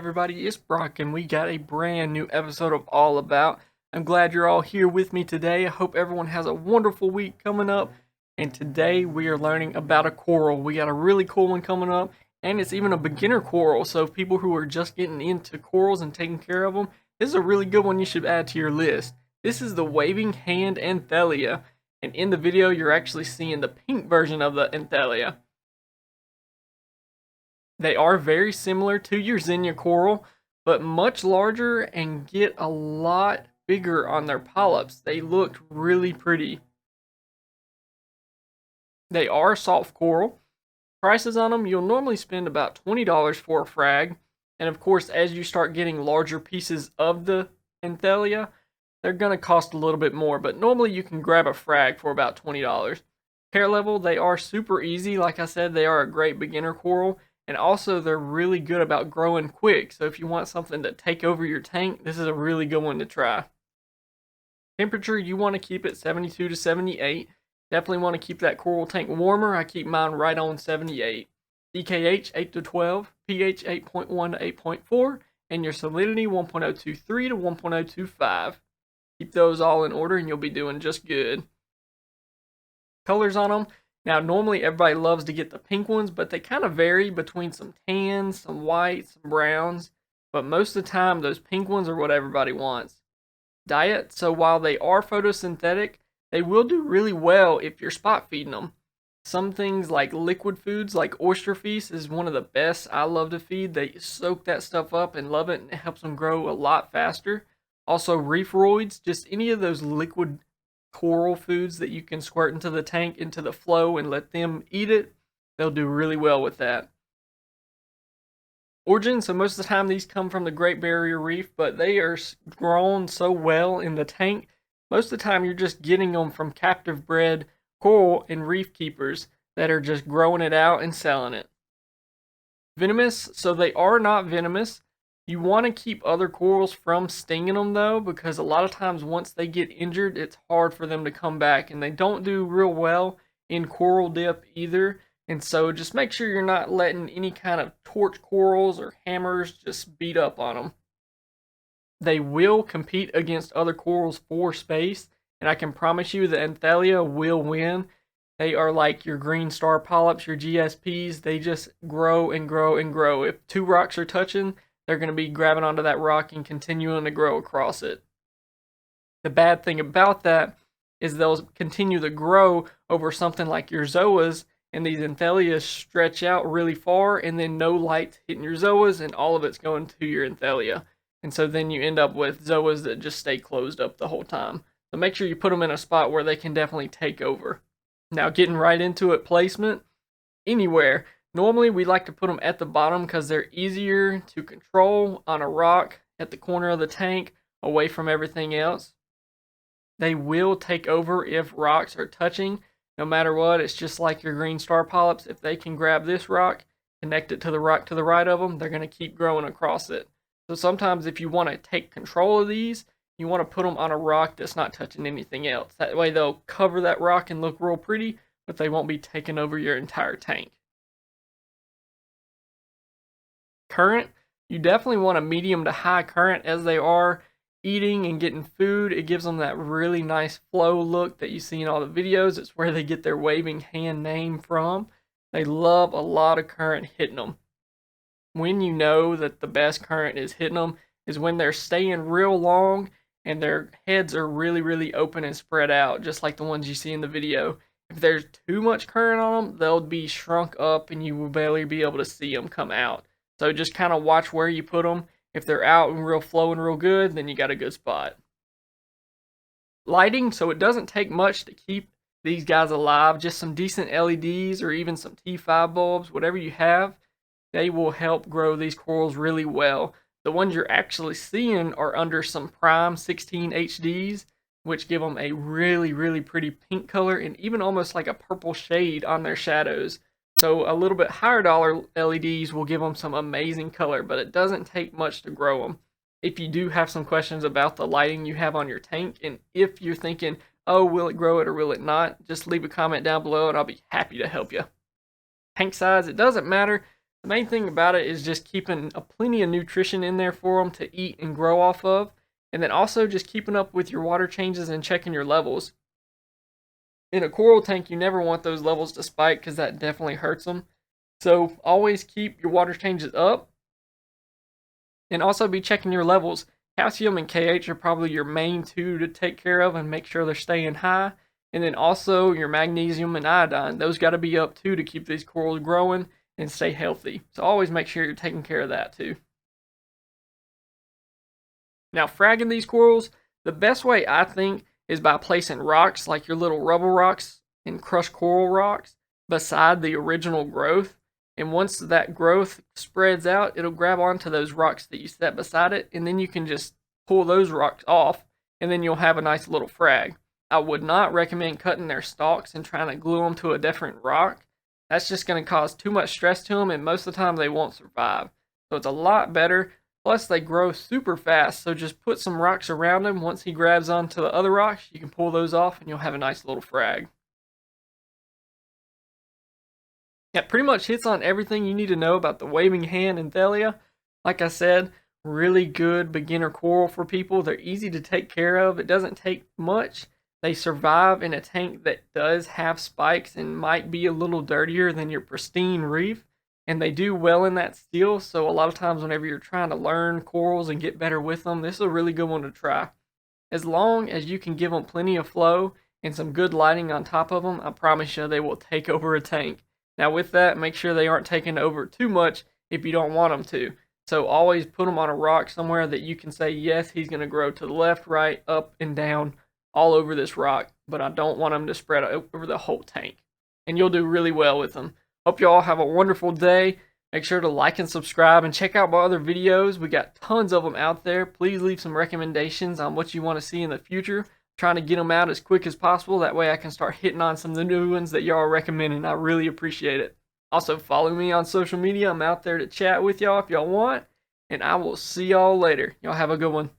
everybody, it's Brock and we got a brand new episode of All About. I'm glad you're all here with me today. I hope everyone has a wonderful week coming up. And today we are learning about a coral. We got a really cool one coming up, and it's even a beginner coral. So people who are just getting into corals and taking care of them, this is a really good one you should add to your list. This is the waving hand Anthelia. And in the video, you're actually seeing the pink version of the Anthelia. They are very similar to your xenia coral, but much larger and get a lot bigger on their polyps. They look really pretty. They are soft coral. Prices on them, you'll normally spend about $20 for a frag. And of course, as you start getting larger pieces of the Anthelia, they're going to cost a little bit more. But normally you can grab a frag for about $20. Care level, they are super easy. Like I said, they are a great beginner coral. And also, they're really good about growing quick. So if you want something to take over your tank, this is a really good one to try. Temperature, you want to keep it 72 to 78. Definitely want to keep that coral tank warmer. I keep mine right on 78. DKH 8 to 12, pH 8.1 to 8.4, and your salinity 1.023 to 1.025. Keep those all in order and you'll be doing just good. Colors on them. Now, normally everybody loves to get the pink ones, but they kind of vary between some tans, some whites, some browns. But most of the time, those pink ones are what everybody wants. Diet, so while they are photosynthetic, they will do really well if you're spot feeding them. Some things like liquid foods, like oyster feast, is one of the best I love to feed. They soak that stuff up and love it, and it helps them grow a lot faster. Also, reef-roids, just any of those liquid coral foods that you can squirt into the tank, into the flow, and let them eat it, they'll do really well with that. Origin, so most of the time these come from the Great Barrier Reef, but they are grown so well in the tank, most of the time you're just getting them from captive bred coral and reef keepers that are just growing it out and selling it. Venomous, so they are not venomous. You want to keep other corals from stinging them though, because a lot of times once they get injured, it's hard for them to come back, and they don't do real well in coral dip either. And so just make sure you're not letting any kind of torch corals or hammers just beat up on them. They will compete against other corals for space, and I can promise you the Anthelia will win. They are like your green star polyps, your GSPs. They just grow and grow and grow. If two rocks are touching, they're going to be grabbing onto that rock and continuing to grow across it. The bad thing about that is they'll continue to grow over something like your zoas, and these Anthelias stretch out really far, and then no light's hitting your zoas, and all of it's going to your Anthelia. And so then you end up with zoas that just stay closed up the whole time. So make sure you put them in a spot where they can definitely take over. Now, getting right into it, placement, anywhere. Normally, we like to put them at the bottom because they're easier to control on a rock at the corner of the tank, away from everything else. They will take over if rocks are touching. No matter what, it's just like your green star polyps. If they can grab this rock, connect it to the rock to the right of them, they're going to keep growing across it. So sometimes if you want to take control of these, you want to put them on a rock that's not touching anything else. That way they'll cover that rock and look real pretty, but they won't be taking over your entire tank. Current, you definitely want a medium to high current as they are eating and getting food. It gives them that really nice flow look that you see in all the videos. It's where they get their waving hand name from. They love a lot of current hitting them. When you know that the best current is hitting them is when they're staying real long and their heads are really, really open and spread out, just like the ones you see in the video. If there's too much current on them, they'll be shrunk up and you will barely be able to see them come out. So just kind of watch where you put them. If they're out and real flowing real good, then you got a good spot. Lighting, so it doesn't take much to keep these guys alive. Just some decent LEDs or even some T5 bulbs, whatever you have, they will help grow these corals really well. The ones you're actually seeing are under some Prime 16 HDs, which give them a really, really pretty pink color and even almost like a purple shade on their shadows. So a little bit higher dollar LEDs will give them some amazing color, but it doesn't take much to grow them. If you do have some questions about the lighting you have on your tank, and if you're thinking, oh, will it grow it or will it not, just leave a comment down below and I'll be happy to help you. Tank size, it doesn't matter. The main thing about it is just keeping plenty of nutrition in there for them to eat and grow off of, and then also just keeping up with your water changes and checking your levels. In a coral tank, you never want those levels to spike because that definitely hurts them. So always keep your water changes up, and also be checking your levels. Calcium and KH are probably your main two to take care of and make sure they're staying high. And then also your magnesium and iodine. Those got to be up too to keep these corals growing and stay healthy. So always make sure you're taking care of that too. Now, fragging these corals, the best way I think is by placing rocks like your little rubble rocks and crushed coral rocks beside the original growth. And once that growth spreads out, it'll grab onto those rocks that you set beside it, and then you can just pull those rocks off, and then you'll have a nice little frag. I would not recommend cutting their stalks and trying to glue them to a different rock. That's just going to cause too much stress to them, and most of the time they won't survive. So it's a lot better. Plus, they grow super fast, so just put some rocks around him. Once he grabs onto the other rocks, you can pull those off, and you'll have a nice little frag. That pretty much hits on everything you need to know about the waving hand Anthelia. Like I said, really good beginner coral for people. They're easy to take care of. It doesn't take much. They survive in a tank that does have spikes and might be a little dirtier than your pristine reef. And they do well in that still. So a lot of times whenever you're trying to learn corals and get better with them, this is a really good one to try. As long as you can give them plenty of flow and some good lighting on top of them, I promise you they will take over a tank. Now with that, make sure they aren't taking over too much if you don't want them to. So always put them on a rock somewhere that you can say, yes, he's going to grow to the left, right, up, and down all over this rock. But I don't want them to spread over the whole tank. And you'll do really well with them. Hope you all have a wonderful day. Make sure to like and subscribe and check out my other videos. We got tons of them out there. Please leave some recommendations on what you want to see in the future. Trying to get them out as quick as possible. That way I can start hitting on some of the new ones that y'all are recommending. I really appreciate it. Also, follow me on social media. I'm out there to chat with y'all if y'all want. And I will see y'all later. Y'all have a good one.